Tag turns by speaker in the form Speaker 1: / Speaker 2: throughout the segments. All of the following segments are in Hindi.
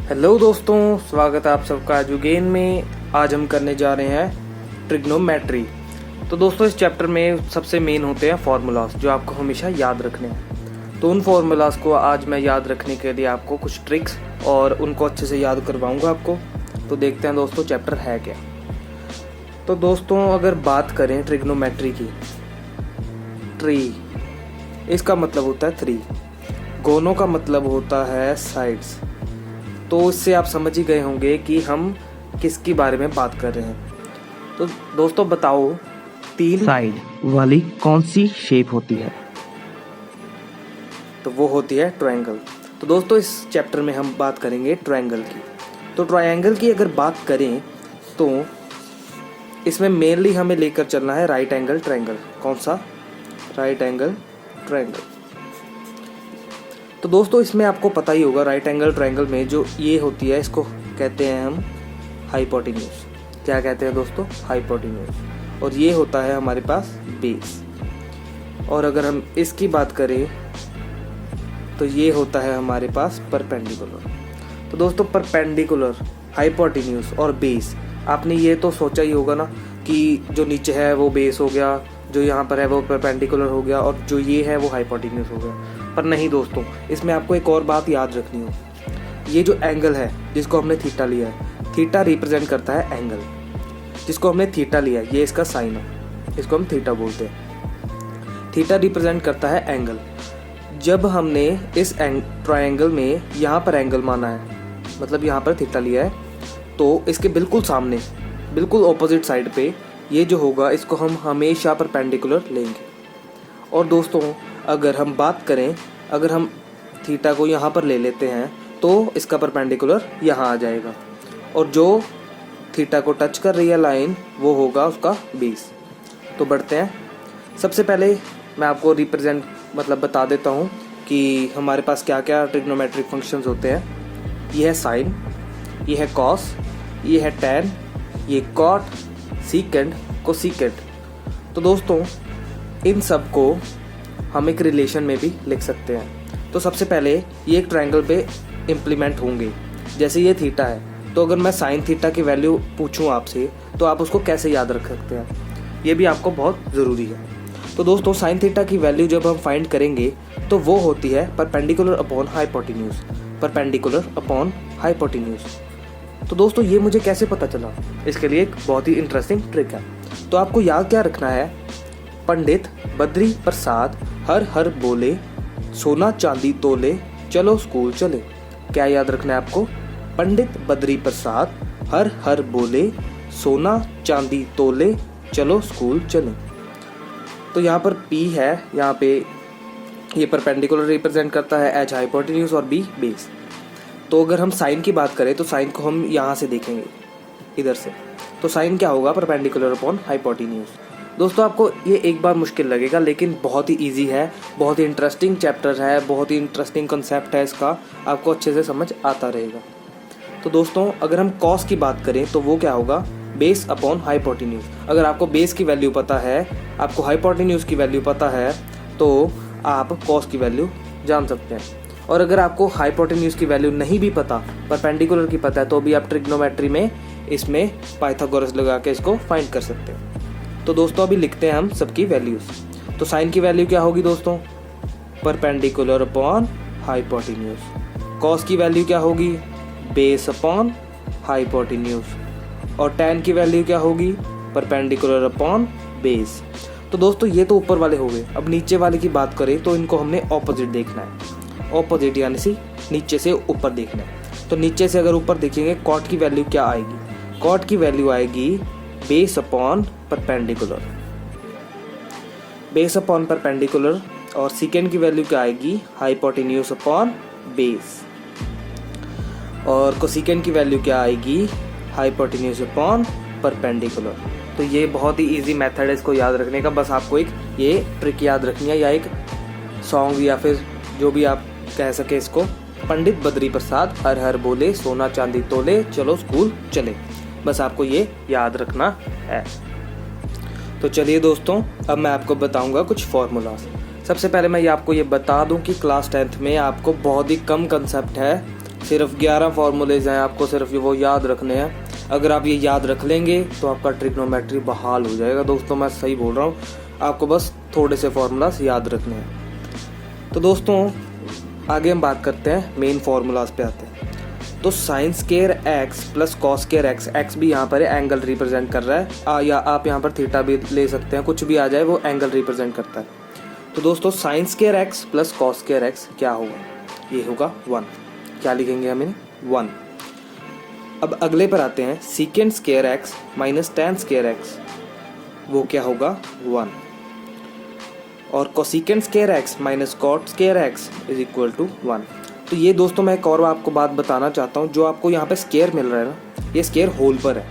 Speaker 1: हेलो दोस्तों, स्वागत है आप सबका एजुगेन में। आज हम करने जा रहे हैं ट्रिग्नोमेट्री। तो दोस्तों इस चैप्टर में सबसे मेन होते हैं फार्मूलाज जो आपको हमेशा याद रखने हैं। तो उन फार्मूलाज को आज मैं याद रखने के लिए आपको कुछ ट्रिक्स और उनको अच्छे से याद करवाऊंगा आपको। तो देखते हैं दोस्तों चैप्टर है क्या। तो दोस्तों अगर बात करें ट्रिग्नोमेट्री की, ट्री इसका मतलब होता है 3, गोनों का मतलब होता है साइड्स। तो इससे आप समझ ही गए होंगे कि हम किसके बारे में बात कर रहे हैं। तो दोस्तों बताओ 3 साइड वाली कौन सी शेप होती है? तो वो होती है ट्रायंगल। तो दोस्तों इस चैप्टर में हम बात करेंगे ट्रायंगल की। तो ट्रायंगल की अगर बात करें तो इसमें मेनली हमें लेकर चलना है राइट एंगल ट्रायंगल। कौन सा? Right angle triangle. तो दोस्तों इसमें आपको पता ही होगा राइट एंगल ट्रायंगल में जो ये होती है इसको कहते हैं हम हाइपोटेन्यूज। क्या कहते हैं दोस्तों? हाइपोटेन्यूज। और ये होता है हमारे पास बेस। और अगर हम इसकी बात करें तो ये होता है हमारे पास परपेंडिकुलर। तो दोस्तों परपेंडिकुलर, हाइपोटेन्यूज और बेस, आपने ये तो सोचा ही होगा ना कि जो नीचे है वो बेस हो गया, जो यहाँ पर है वो परपेंडिकुलर हो गया और जो ये है वो हाइपोटेन्यूज हो गया। पर नहीं दोस्तों, इसमें आपको एक और बात याद रखनी हो। ये जो एंगल है जिसको हमने थीटा लिया है, थीटा रिप्रेजेंट करता है एंगल जिसको हमने थीटा लिया है। ये इसका साइन है, इसको हम थीटा बोलते हैं। थीटा रिप्रेजेंट करता है एंगल। जब हमने इस ट्रायंगल में यहाँ पर एंगल माना है, मतलब यहाँ पर थीटा लिया है, तो इसके बिल्कुल सामने, बिल्कुल ऑपोजिट साइड पे ये जो होगा इसको हम हमेशा परपेंडिकुलर लेंगे। और दोस्तों अगर हम बात करें, अगर हम थीटा को यहाँ पर ले लेते हैं तो इसका परपेंडिकुलर यहाँ आ जाएगा और जो थीटा को टच कर रही है लाइन वो होगा उसका बेस। तो बढ़ते हैं। सबसे पहले मैं आपको रिप्रेजेंट मतलब बता देता हूँ कि हमारे पास क्या क्या ट्रिग्नोमेट्रिक फंक्शंस होते हैं। ये है साइन, ये है कॉस, ये है टैन, ये कॉट, सीकेंड, कोसीकेंड। तो दोस्तों इन सब को हम एक रिलेशन में भी लिख सकते हैं। तो सबसे पहले ये एक ट्रायंगल पे इम्प्लीमेंट होंगे। जैसे ये थीटा है, तो अगर मैं साइन थीटा की वैल्यू पूछूं आपसे तो आप उसको कैसे याद रख सकते हैं, ये भी आपको बहुत ज़रूरी है। तो दोस्तों साइन थीटा की वैल्यू जब हम फाइंड करेंगे तो वो होती है perpendicular upon hypotenuse, perpendicular upon hypotenuse. तो दोस्तों ये मुझे कैसे पता चला, इसके लिए एक बहुत ही इंटरेस्टिंग ट्रिक है। तो आपको याद क्या रखना है, पंडित बद्री प्रसाद हर हर बोले, सोना चांदी तोले, चलो स्कूल चले। क्या याद रखना है आपको? पंडित बद्री प्रसाद हर हर बोले, सोना चांदी तोले, चलो स्कूल चले। तो यहाँ पर P है, यहाँ पे ये परपेंडिकुलर रिप्रेजेंट करता है, H हाइपोटेन्यूज और B बेस। तो अगर हम साइन की बात करें तो साइन को हम यहाँ से देखेंगे, इधर से। तो साइन क्या होगा? Perpendicular upon hypotenuse. दोस्तों आपको ये एक बार मुश्किल लगेगा लेकिन बहुत ही इजी है, बहुत ही इंटरेस्टिंग चैप्टर है, बहुत ही इंटरेस्टिंग कंसेप्ट है इसका, आपको अच्छे से समझ आता रहेगा। तो दोस्तों अगर हम कॉस की बात करें तो वो क्या होगा? Base upon hypotenuse. अगर आपको बेस की वैल्यू पता है, आपको हाइपोटेन्यूज की वैल्यू पता है, तो आप कॉस की वैल्यू जान सकते हैं। और अगर आपको हाइपोटेन्यूज की वैल्यू नहीं भी पता, परपेंडिकुलर की पता है, तो भी आप ट्रिग्नोमेट्री में इसमें पाइथागोरस लगा के इसको फाइंड कर सकते हैं। तो दोस्तों अभी लिखते हैं हम सबकी वैल्यूज। तो साइन की वैल्यू क्या होगी दोस्तों? Perpendicular upon hypotenuse. कॉस की वैल्यू क्या होगी? Base upon hypotenuse. और टैन की वैल्यू क्या होगी? Perpendicular upon base. तो दोस्तों ये तो ऊपर वाले हो गए। अब नीचे वाले की बात करें तो इनको हमने ऑपोजिट देखना है। ऑपोजिट यानी सी नीचे से ऊपर देखना है। तो नीचे से अगर ऊपर देखेंगे कॉट की वैल्यू क्या आएगी? कॉट की वैल्यू आएगी base upon perpendicular, base upon perpendicular. और सेकेंड की वैल्यू क्या आएगी? Hypotenuse upon base. और कोसेकेंड की वैल्यू क्या आएगी? Hypotenuse upon perpendicular. तो ये बहुत ही इजी मेथड है इसको याद रखने का। बस आपको एक ये ट्रिक याद रखनी है, या एक सॉन्ग या फिर जो भी आप कह सके इसको। पंडित बद्री प्रसाद हर हर बोले, सोना चांदी तोले, चलो स्कूल चले। बस आपको ये याद रखना है। तो चलिए दोस्तों अब मैं आपको बताऊंगा कुछ फॉर्मूलाज। सबसे पहले मैं आपको ये बता दूं कि क्लास 10th में आपको बहुत ही कम कंसेप्ट है सिर्फ 11 फार्मूलेज हैं, आपको सिर्फ वो याद रखने हैं। अगर आप ये याद रख लेंगे तो आपका ट्रिग्नोमेट्री बहाल हो जाएगा। दोस्तों मैं सही बोल रहा हूँ, आपको बस थोड़े से फार्मूलाज याद रखने हैं। तो दोस्तों आगे हम बात करते हैं, मेन फार्मूलाज पे आते हैं। तो sign square x plus cos square x, x भी यहाँ पर एंगल रिप्रेजेंट कर रहा है, या आप यहाँ पर थीटा भी ले सकते हैं, कुछ भी आ जाए वो एंगल रिप्रेजेंट करता है। तो दोस्तों sign square x plus cos square x क्या होगा, ये होगा 1। क्या लिखेंगे हमें 1। अब अगले पर आते हैं, secant square x minus tan square x, वो क्या होगा 1। और cosecant square x minus cot square x is equal to 1। तो ये दोस्तों मैं एक और आपको बात बताना चाहता हूँ, जो आपको यहाँ पे स्क्वायर मिल रहा है ना, ये स्क्वायर होल पर है,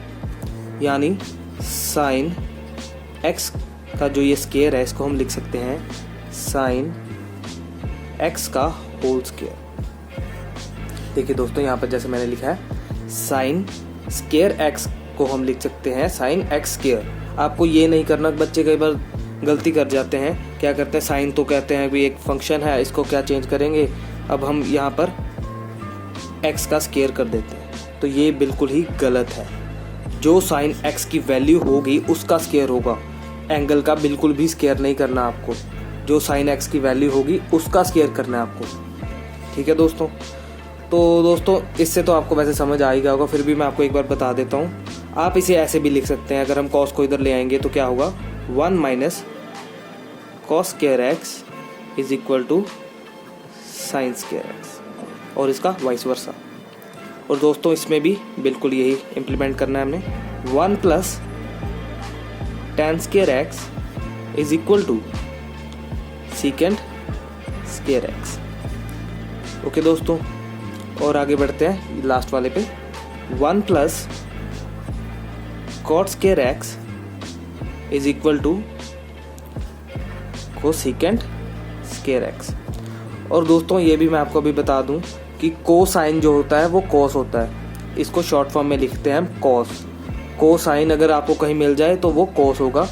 Speaker 1: यानी साइन एक्स का जो ये स्क्वायर है इसको हम लिख सकते हैं साइन एक्स का होल स्क्वायर। देखिए दोस्तों यहाँ पर जैसे मैंने लिखा है साइन स्क्वायर एक्स को हम लिख सकते हैं साइन एक्स स्क्वायर। आपको ये नहीं करना, बच्चे कई बार गलती कर जाते हैं, क्या करते हैं साइन तो कहते हैं भी एक फंक्शन है, इसको क्या चेंज करेंगे, अब हम यहाँ पर x का स्क्वायर कर देते हैं। तो ये बिल्कुल ही गलत है। जो साइन x की वैल्यू होगी उसका स्क्वायर होगा, एंगल का बिल्कुल भी स्क्वायर नहीं करना आपको। जो साइन x की वैल्यू होगी उसका स्क्वायर करना है आपको। ठीक है दोस्तों। तो दोस्तों इससे तो आपको वैसे समझ आ ही गया होगा, फिर भी मैं आपको एक बार बता देता हूँ। आप इसे ऐसे भी लिख सकते हैं, अगर हम कॉस को इधर ले आएंगे तो क्या होगा 1 minus cos square x is equal to sine square x, और इसका वाइस वर्सा। और दोस्तों इसमें भी बिल्कुल यही इम्प्लीमेंट करना है हमने, 1 plus tan square x is equal to secant square x. Okay दोस्तों, और आगे बढ़ते हैं लास्ट वाले पे, 1 plus cot square x is equal to cosecant square x. और दोस्तों ये भी मैं आपको अभी बता दूं कि कोसाइन जो होता है वो कॉस होता है, इसको शॉर्ट फॉर्म में लिखते हैं हम कॉस। कोसाइन अगर आपको कहीं मिल जाए तो वो कॉस होगा,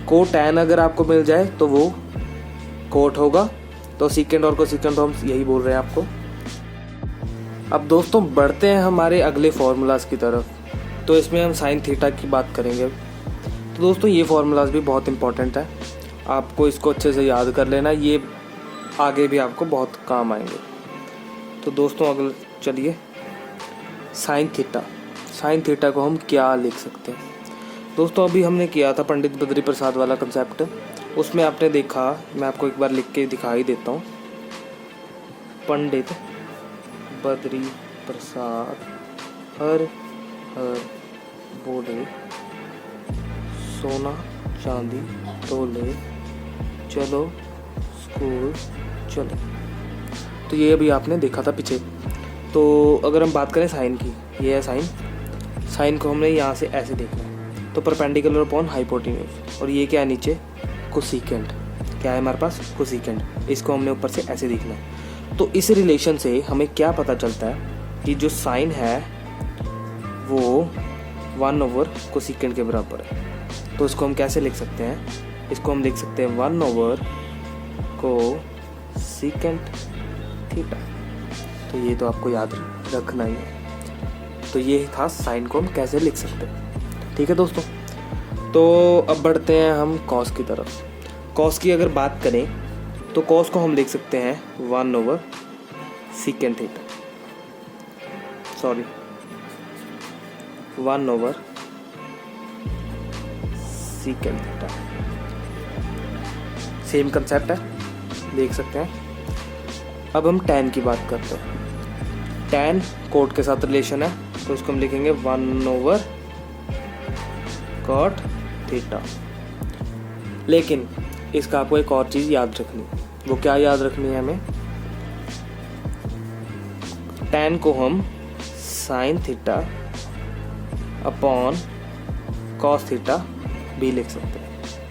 Speaker 1: कोटैन अगर आपको मिल जाए तो वो कोट होगा। तो सीकेंट और कोसेकेंट तो हम यही बोल रहे हैं आपको। अब दोस्तों बढ़ते हैं हमारे अगले फार्मूलाज की तरफ। तो इसमें हम साइन थीटा की बात करेंगे। तो दोस्तों ये फार्मूलाज भी बहुत इंपॉर्टेंट है, आपको इसको अच्छे से याद कर लेना, ये आगे भी आपको बहुत काम आएंगे। तो दोस्तों अगले चलिए, साइन थीटा को हम क्या लिख सकते हैं। दोस्तों अभी हमने किया था पंडित बद्री प्रसाद वाला कंसेप्ट, उसमें आपने देखा, मैं आपको एक बार लिख के दिखा ही देता हूँ। पंडित बद्री प्रसाद हर हर बोले, सोना चांदी तोले, चलो स्कूल चलो। तो ये अभी आपने देखा था पीछे। तो अगर हम बात करें साइन की, ये है साइन को हमने यहाँ से ऐसे देखना है, तो परपेंडिकुलर अपॉन हाइपोटेन्यूज, और ये क्या है नीचे कोसेकेंट, क्या है हमारे पास कोसेकेंट, इसको हमने ऊपर से ऐसे देखना है। तो इस रिलेशन से हमें क्या पता चलता है कि जो साइन है वो 1 ओवर कोसेकेंट के बराबर है। तो इसको हम कैसे लिख सकते हैं, इसको हम लिख सकते हैं 1 ओवर कोसेकेंट थीटा। तो ये तो आपको याद रखना ही है। तो ये था साइन को हम कैसे लिख सकते हैं। ठीक है दोस्तों, तो अब बढ़ते हैं हम कॉस की तरफ। कॉस की अगर बात करें तो कॉस को हम लिख सकते हैं 1 over secant theta, 1 over secant theta. Same concept है, देख सकते हैं। अब हम tan की बात करते हैं। tan कोट के साथ रिलेशन है, तो इसको हम लिखेंगे 1 ओवर कॉट थीटा। लेकिन इसका आपको एक और चीज़ याद रखनी, वो क्या याद रखनी है हमें, tan को हम sine theta upon cos theta भी लिख सकते हैं।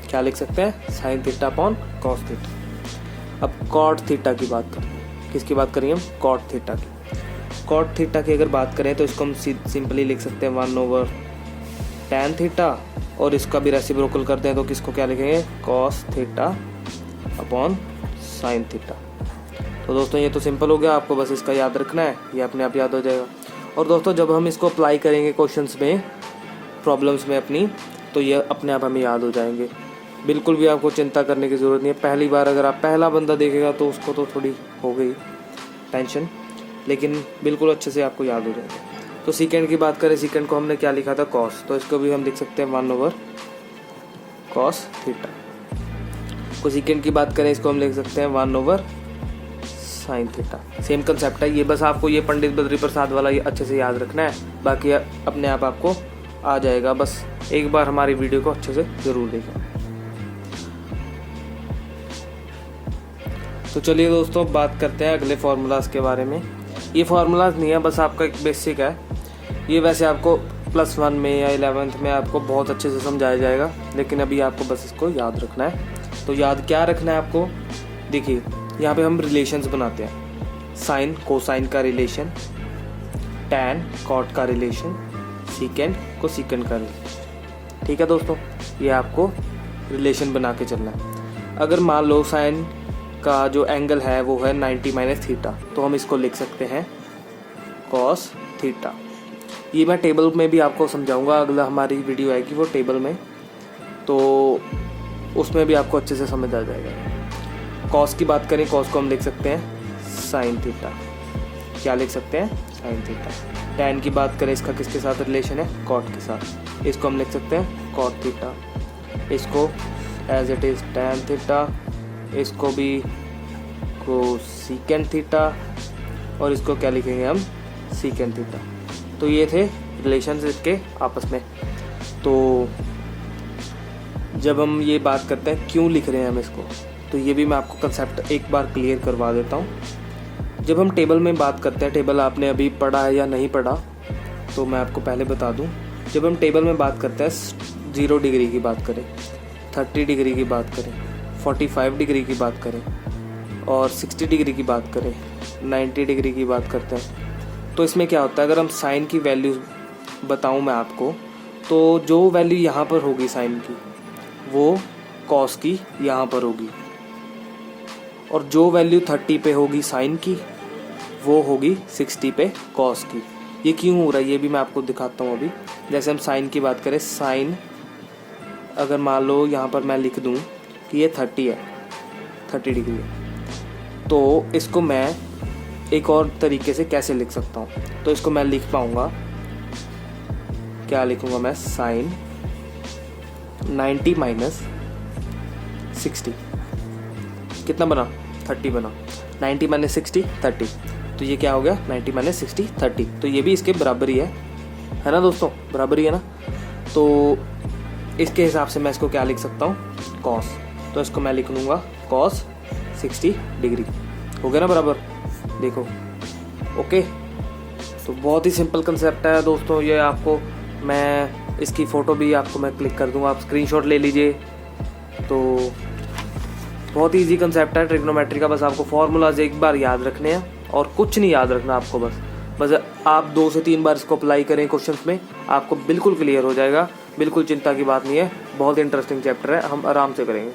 Speaker 1: क्या लिख सकते हैं, sine theta upon cos theta. अब कॉट थीटा की बात करें, किसकी बात करेंगे हम, कॉट थीटा की। कॉट थीटा की अगर बात करें तो इसको हम सिंपली लिख सकते हैं 1 ओवर टैन थीटा, और इसका भी रेसिप्रोकल करते हैं तो किसको क्या लिखेंगे, cos theta upon sine theta. तो दोस्तों ये तो सिंपल हो गया, आपको बस इसका याद रखना है, ये अपने आप याद हो जाएगा। और दोस्तों जब हम इसको अप्लाई करेंगे क्वेश्चंस में, प्रॉब्लम्स में अपनी, तो ये अपने आप हमें याद हो जाएंगे। बिल्कुल भी आपको चिंता करने की ज़रूरत नहीं है। पहली बार अगर आप पहला बंदा देखेगा तो उसको तो थोड़ी हो गई टेंशन, लेकिन बिल्कुल अच्छे से आपको याद हो जाएगा। तो सीकेंड की बात करें, सीकेंड को हमने क्या लिखा था, कॉस, तो इसको भी हम लिख सकते हैं 1/cos थीटा। को सीकेंड की बात करें, इसको हम लिख सकते हैं 1/sin थीटा। सेम कंसेप्ट है ये, बस आपको ये पंडित बद्री प्रसाद वाला ये अच्छे से याद रखना है, बाकी अपने आप आपको आ जाएगा। बस एक बार हमारी वीडियो को अच्छे से ज़रूर देखें। तो चलिए दोस्तों बात करते हैं अगले फार्मूलाज के बारे में। ये फार्मूलाज नहीं है, बस आपका एक बेसिक है। ये वैसे आपको +1 में या 11th में आपको बहुत अच्छे से समझाया जाएगा, लेकिन अभी आपको बस इसको याद रखना है। तो याद क्या रखना है आपको, देखिए यहाँ पे हम रिलेशंस बनाते हैं। साइन कोसाइन का रिलेशन, टैन कॉट का रिलेशन, सीकेंड को सीकेंड का रिलेशन। ठीक है दोस्तों, ये आपको रिलेशन बना के चलना है। अगर मान लो साइन का जो एंगल है वो है 90 - थीटा, तो हम इसको लिख सकते हैं कॉस थीटा। ये मैं टेबल में भी आपको समझाऊंगा, अगला हमारी वीडियो आएगी वो टेबल में, तो उसमें भी आपको अच्छे से समझ आ जाएगा। कॉस की बात करें, कॉस को हम लिख सकते हैं साइन थीटा। क्या लिख सकते हैं, साइन थीटा। टैन की बात करें, इसका किसके साथ रिलेशन है, कॉट के साथ, इसको हम लिख सकते हैं कॉट थीटा। इसको as it is tan theta, इसको भी कोसेकेंट थीटा, और इसको क्या लिखेंगे हम, सीकेंट थीटा। तो ये थे रिलेशंस इसके आपस में। तो जब हम ये बात करते हैं क्यों लिख रहे हैं हम इसको, तो ये भी मैं आपको कंसेप्ट एक बार क्लियर करवा देता हूँ। जब हम टेबल में बात करते हैं, टेबल आपने अभी पढ़ा है या नहीं पढ़ा, तो मैं आपको पहले बता दूँ। जब हम टेबल में बात करते हैं, 0 डिग्री की बात करें, 30 डिग्री की बात करें, 45 डिग्री की बात करें, और 60 डिग्री की बात करें, 90 डिग्री की बात करते हैं, तो इसमें क्या होता है, अगर हम साइन की वैल्यू बताऊं मैं आपको, तो जो वैल्यू यहाँ पर होगी साइन की, वो कॉस की यहाँ पर होगी, और जो वैल्यू 30 पे होगी साइन की, वो होगी 60 पे कॉस की। ये क्यों हो रहा है ये भी मैं आपको दिखाता हूँ अभी। जैसे हम साइन की बात करें, साइन अगर मान लो यहाँ पर मैं लिख दूँ कि ये 30 है, 30 डिग्री है, तो इसको मैं एक और तरीके से कैसे लिख सकता हूँ, तो इसको मैं लिख पाऊँगा, क्या लिखूँगा मैं, साइन 90 - 60 कितना बना, 30 बना, 90 - 60 30, तो ये क्या हो गया, 90 - 60 30, तो ये भी इसके बराबर ही है ना दोस्तों, बराबर ही है ना। तो इसके हिसाब से मैं इसको क्या लिख सकता हूँ, कॉस, तो इसको मैं लिख लूँगा कॉस 60 डिग्री, हो गया ना बराबर, देखो ओके। तो बहुत ही सिंपल कंसेप्ट है दोस्तों ये, आपको मैं इसकी फ़ोटो भी आपको मैं क्लिक कर दूँगा, आप स्क्रीनशॉट ले लीजिए। तो बहुत ही ईजी कंसेप्ट है ट्रिग्नोमेट्री का, बस आपको फार्मूलाज एक बार याद रखने हैं और कुछ नहीं याद रखना आपको, बस आप 2 से 3 बार इसको अप्लाई करें क्वेश्चंस में, आपको बिल्कुल क्लियर हो जाएगा। बिल्कुल चिंता की बात नहीं है, बहुत इंटरेस्टिंग चैप्टर है, हम आराम से करेंगे।